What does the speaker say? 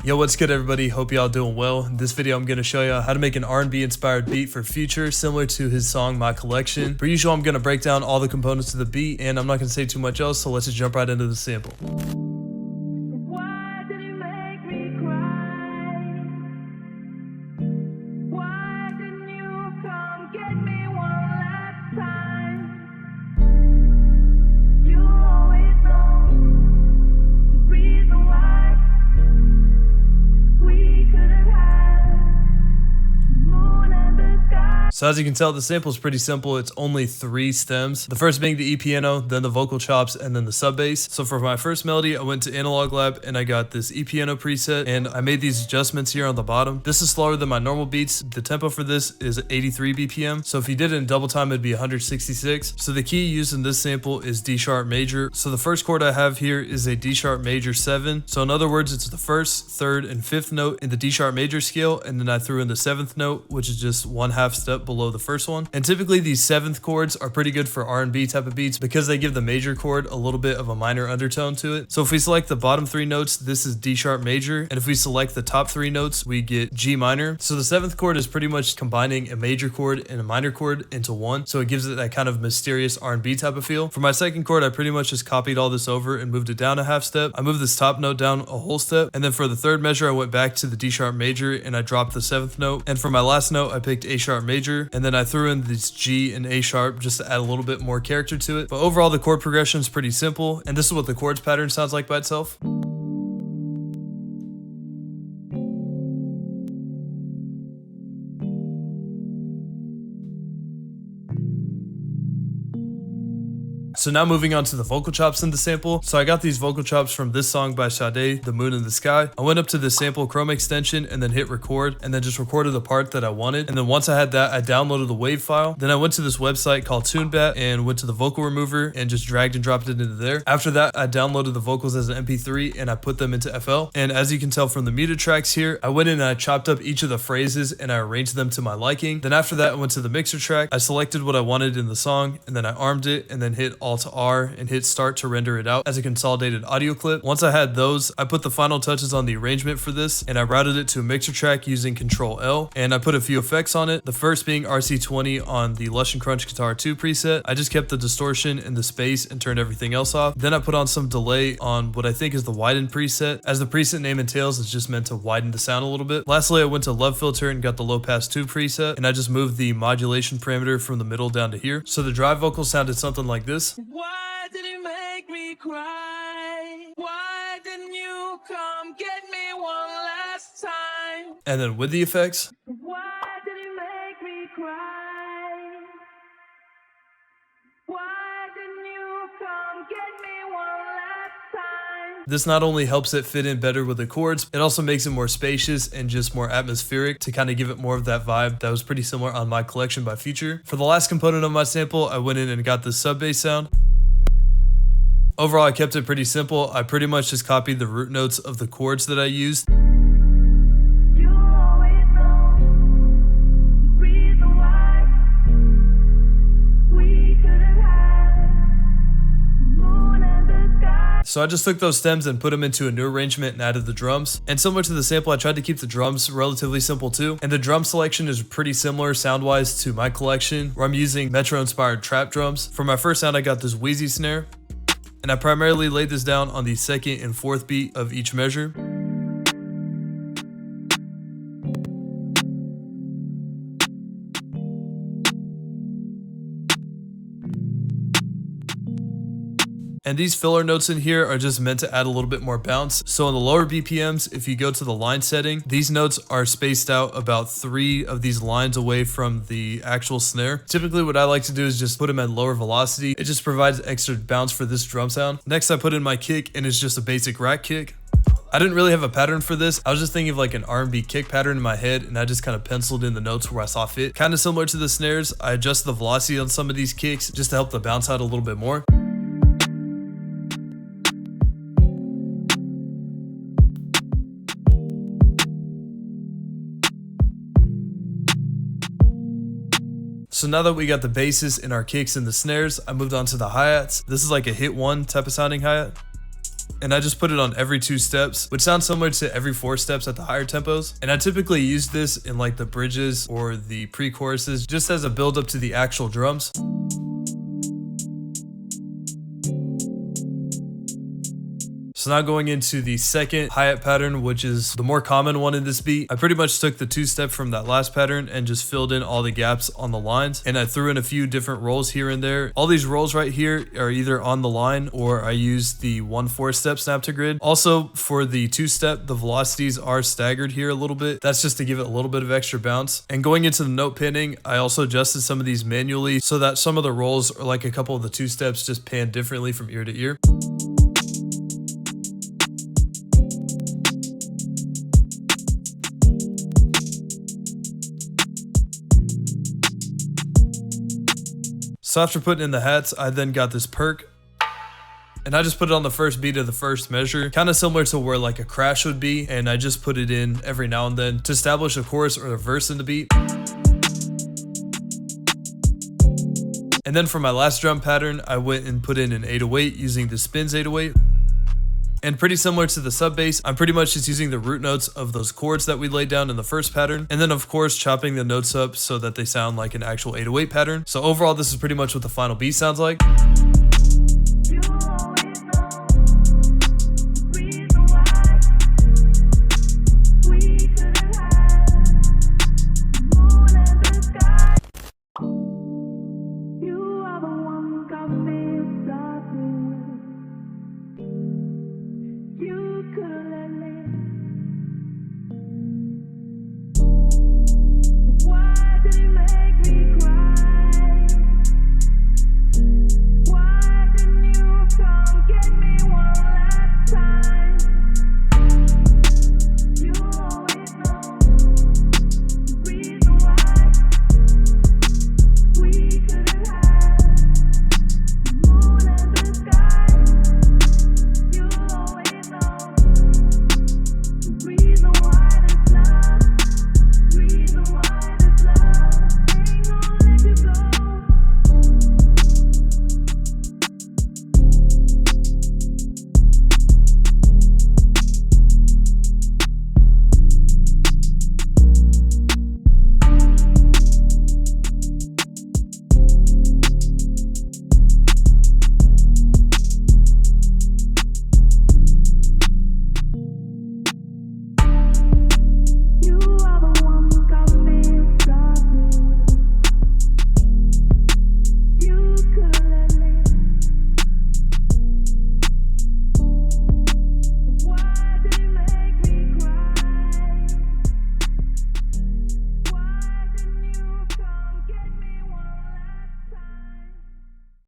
Yo, what's good everybody? Hope y'all doing well. In this video I'm going to show you how to make an R&B inspired beat for Future similar to his song My Collection. Per usual, I'm going to break down all the components of the beat and I'm not going to say too much else, so let's just jump right into the sample. So as you can tell, the sample is pretty simple. It's only 3 stems. The first being the E piano, then the vocal chops, and then the sub bass. So for my first melody, I went to Analog Lab and I got this E piano preset and I made these adjustments here on the bottom. This is slower than my normal beats. The tempo for this is 83 BPM. So if you did it in double time, it'd be 166. So the key used in this sample is D sharp major. So the first chord I have here is a D sharp major 7. So in other words, it's the first, third, and fifth note in the D sharp major scale. And then I threw in the 7th note, which is just 1/2 step below the first one. And typically these 7th chords are pretty good for R&B type of beats because they give the major chord a little bit of a minor undertone to it. So if we select the bottom 3 notes, this is D sharp major. And if we select the top 3 notes, we get G minor. So the 7th chord is pretty much combining a major chord and a minor chord into one. So it gives it that kind of mysterious R&B type of feel. For my second chord, I pretty much just copied all this over and moved it down a 1/2 step. I moved this top note down a whole step. And then for the third measure, I went back to the D sharp major and I dropped the 7th note. And for my last note, I picked A sharp major. And then I threw in these G and A sharp just to add a little bit more character to it. But overall, the chord progression is pretty simple. And this is what the chords pattern sounds like by itself. So now moving on to the vocal chops in the sample. So I got these vocal chops from this song by Sade, The Moon in the Sky. I went up to the sample Chrome extension and then hit record and then just recorded the part that I wanted. And then once I had that, I downloaded the WAV file. Then I went to this website called TuneBat and went to the vocal remover and just dragged and dropped it into there. After that, I downloaded the vocals as an MP3 and I put them into FL. And as you can tell from the muted tracks here, I went in and I chopped up each of the phrases and I arranged them to my liking. Then after that, I went to the mixer track. I selected what I wanted in the song and then I armed it and then hit Alt R and hit start to render it out as a consolidated audio clip. Once I had those, I put the final touches on the arrangement for this and I routed it to a mixer track using Control L and I put a few effects on it. The first being RC20 on the Lush and Crunch Guitar 2 preset. I just kept the distortion and the space and turned everything else off. Then I put on some delay on what I think is the widen preset. As the preset name entails, it's just meant to widen the sound a little bit. Lastly, I went to Love Filter and got the low pass 2 preset and I just moved the modulation parameter from the middle down to here. So the drive vocal sounded something like this. Why did it make me cry? Why didn't you come get me one last time? And then with the effects. Why did it make me cry? Why didn't you come get me one last time? This not only helps it fit in better with the chords, it also makes it more spacious and just more atmospheric to kind of give it more of that vibe that was pretty similar on My Collection by Future. For the last component of my sample, I went in and got the sub bass sound. Overall, I kept it pretty simple. I pretty much just copied the root notes of the chords that I used. So I just took those stems and put them into a new arrangement and added the drums. And similar to the sample, I tried to keep the drums relatively simple too. And the drum selection is pretty similar sound-wise to My Collection, where I'm using Metro-inspired trap drums. For my first sound, I got this wheezy snare. And I primarily laid this down on the 2nd and 4th beat of each measure. And these filler notes in here are just meant to add a little bit more bounce. So in the lower BPMs, if you go to the line setting, these notes are spaced out about 3 of these lines away from the actual snare. Typically what I like to do is just put them at lower velocity. It just provides extra bounce for this drum sound. Next I put in my kick and it's just a basic rack kick. I didn't really have a pattern for this. I was just thinking of like an R&B kick pattern in my head and I just kind of penciled in the notes where I saw fit. Kind of similar to the snares, I adjusted the velocity on some of these kicks just to help the bounce out a little bit more. So now that we got the basses and our kicks and the snares, I moved on to the hi-hats. This is like a hit 1 type of sounding hi-hat. and I just put it on every 2 steps, which sounds similar to every 4 steps at the higher tempos. And I typically use this in like the bridges or the pre-choruses just as a build up to the actual drums. So now going into the second hi-hat pattern, which is the more common one in this beat. I pretty much took the 2-step from that last pattern and just filled in all the gaps on the lines. And I threw in a few different rolls here and there. All these rolls right here are either on the line or I used the 1/4 step snap to grid. Also for the 2-step, the velocities are staggered here a little bit. That's just to give it a little bit of extra bounce. And going into the note pinning, I also adjusted some of these manually so that some of the rolls or like a couple of the 2-steps just pan differently from ear to ear. So after putting in the hats, I then got this Perc, and I just put it on the first beat of the first measure, kind of similar to where like a crash would be, and I just put it in every now and then to establish a chorus or a verse in the beat. And then for my last drum pattern, I went and put in an 808 using the Spins 808. And pretty similar to the sub bass, I'm pretty much just using the root notes of those chords that we laid down in the first pattern. And then of course, chopping the notes up so that they sound like an actual 808 pattern. So overall, this is pretty much what the final beat sounds like.